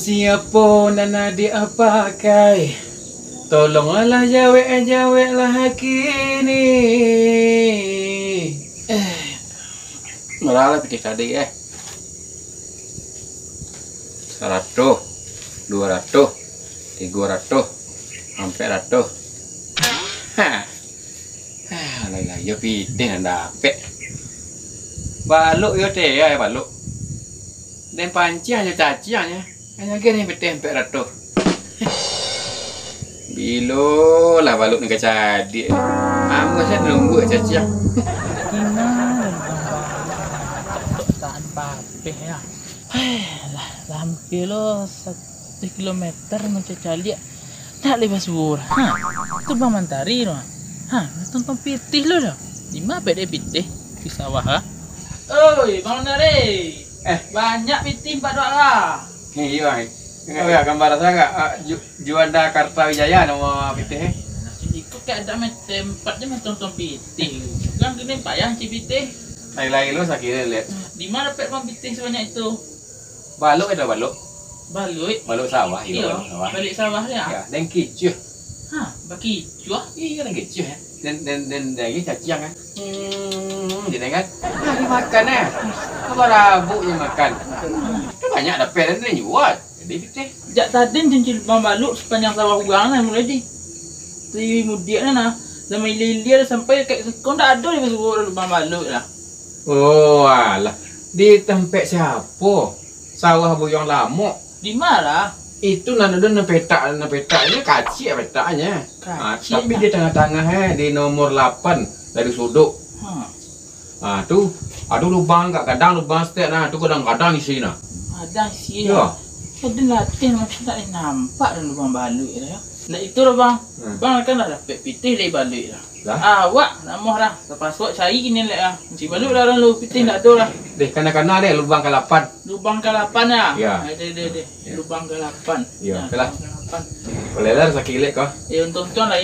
siapa nana dia pakai? Tolonglah jawab-jawablah kini. Meralah pitih tadi 100, 200, 300, 400. Lah yo pitih ndak dapet. Baluk yo teh ya baluk. Dan panci hanya caciannya. Hanya gini pitih 400. Bilo lah baluk ni kecadi. Amu saya nunggu cacian. Gimana bang papeh ya. Lah hampir lo 1 kilometer mencecali. Tak lepas bur. Tu bang mantari no. Tonton pitih lo dah. Di mana pede pitih di sawah ha? Oi, bang mantari. Banyak pitih 4 lah. Iya. Ya gambar saya Juanda Kartawijaya nama pitih. Ikut kayak ada tempatnya tonton pitih. Kan gini payah cipitih. Lain-lain lo sakit lihat. Di mana dapat bang pitih sebanyak itu? Baluk ada baluk. Baluk Sawah, iya. Balik sawah ya. Ya, dan kicuh. Bagi cuah. Iya, dan kicuh ya. Dan lagi caciang kan. Jadi kan. Dimakan Apa rabu yang makan. Banyak dapat dan dia jual. Jadi pitih. Jak tadi cincin bang baluk sepanjang sawah ugang lah mulai di. Si mudian nah. Zaman lilir sampai kayak kau tak ada di suruh bang baluk lah. Oh, alah. Di tempat siapa? Sawah buyong lama. Di mana? Itu nana petaknya kacik petaknya. Tapi di tengah-tengah di nomor 8 dari sudut. Tu ada lubang kadang lubang setiap tu kadang-kadang di sini. Ada sih. Ya. Ada latih macam tak nampak dalam lubang baluk ya. Nah itu lah bang. Bang kan dah dapat pitih dari baluk lah. Awak nak moh lah. Lepas awak cari ini lah. Cik baluk lah orang lu pitih tak tahu lah. Deh kana-kana deh lubang ke-8. Lubang ke-8 ya? Ya. Ada. Lubang ke-8. Ya, okeylah. Boleh lah sakit lek kau. Untung-untung lah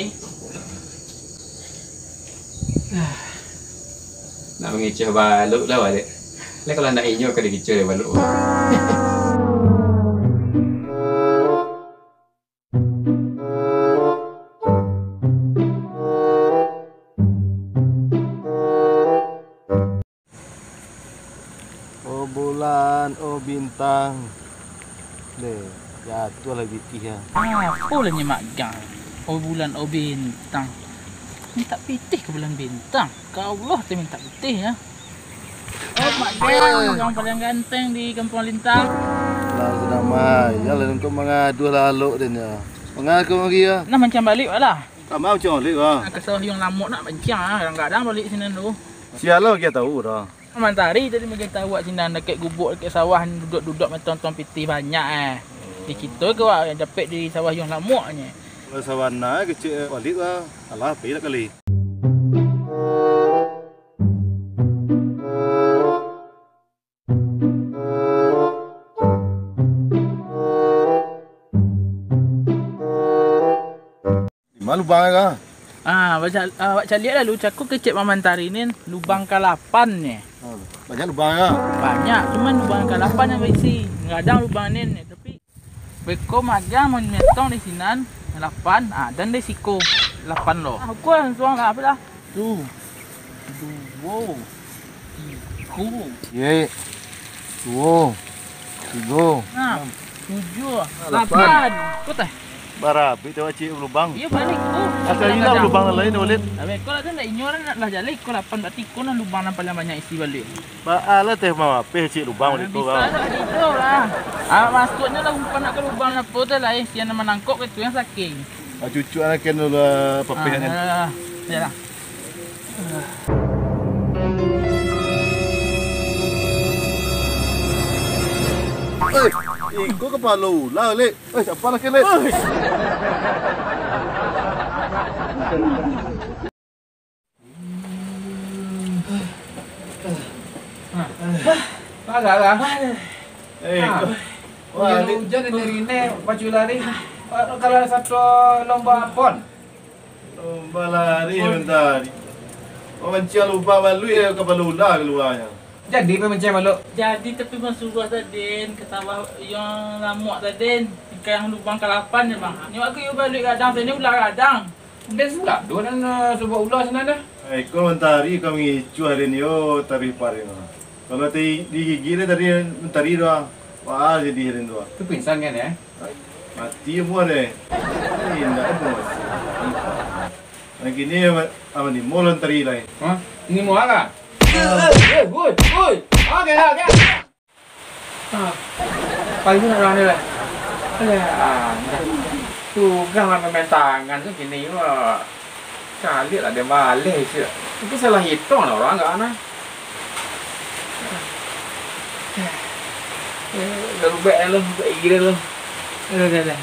Nak mengecoh baluk lah balik. Lek kalau nak inyo kena kecoh dia baluk. Oh bulan, oh bintang. Deh, jatuh lagi pitih ya. Apa lah ni mak gang? Oh bulan, oh bintang. Minta pitih ke bulan bintang? Kau Allah tu minta pitih ya. Oh mak gang, yang paling ganteng di Kampung Lintang. Lah sudah mai, ya lah untuk mengadu lalu dia nya. Mengaku lagi ya. Nah macam balik lah. Tak mau macam balik ah. Kesal yang lama nak bancang kadang-kadang balik sini dulu. Sialah kita tahu dah. Mantari tadi mungkin tahu awak sini dekat gubuk dekat sawah duduk-duduk tonton pitih banyak Di kita ke awak yang dapat di sawah yang lamanya. Kalau sawana kecil balik lah. Alah pilih kali. Mana lubang kan? Awak cari lah lu cakap kecil Mamantari ni lubang ke-8 ni. Banyak lubang kan? Banyak, cuma lubang ke-8 yang berisi. Kadang lubang ni tapi beko magang menetong di sinan 8, dan di siko 8 lo. Aku langsung apa dah? Tu. 2 3. Ye. 2 3. 7 8. Kau teh? Barabi tu cik lubang. Iya balik ko. Asal ina lubang lain ulit. Abe ko la nak inyoran nak lah jalai ko 8 berarti ko na lubang yang paling banyak isi balik. Baala teh mau apa cik lubang ulit tu kan. Bisa itu lah. Masuknya lah umpan nak ke lubang apa tu lah sian nama nangkok itu yang saking. Cucu anak kena lah papih ni. Ya lah. Kau kepala ular lek. Siapa nak lek? Agak. Wah, hujan dari ini baju lari. Kalau satu lomba pon. Lomba lari bentar. Orang cial lupa malu ya kepala ular keluarnya. Jadi apa macam malu? Jadi tapi Masuk tadi ketawa yang lamuk tadi yang lubang ke-8 je bang. Ni aku yo balik kadang sini ular kadang. Dan pula dua dan sebuah ular sana dah. Kau mentari kami cuci ni yo tarif pare no. Kalau digigit tadi mentari doang. Wah jadi hari doang. Tu pingsan kan ya? Mati semua deh. Ini ndak ada masih. Lagi ni apa ni molon tari lain. Hah? Ini mau apa? Woi. Okey. Pagi pun nak rana lah. Tu kan main tangan tu gini wah. Kali lah dia balik je. Itu salah hitung lah orang enggak ana. Lalu baik lu, gila lu. Dah.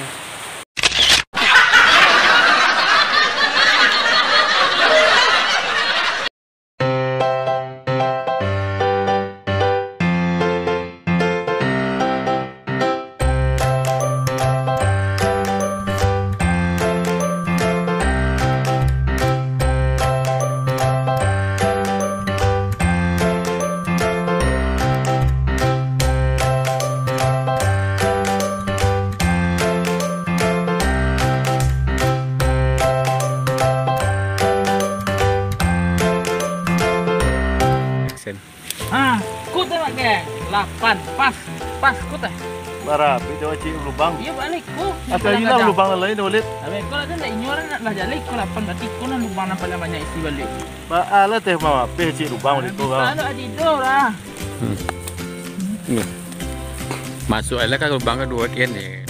Kut tengok geng. 8 pas kut eh. Barap itu cik lubang. Iya balik ku. Apa lagi lah lubang lain boleh. Habis kau ada nak inyoran nak lah jalik kau 8 berarti kau nak lubang nak paling banyak isi balik. Ba ala teh mama pe cik lubang boleh tu kan. Kalau adido lah. Masuk aja kan lubang kedua kian ni.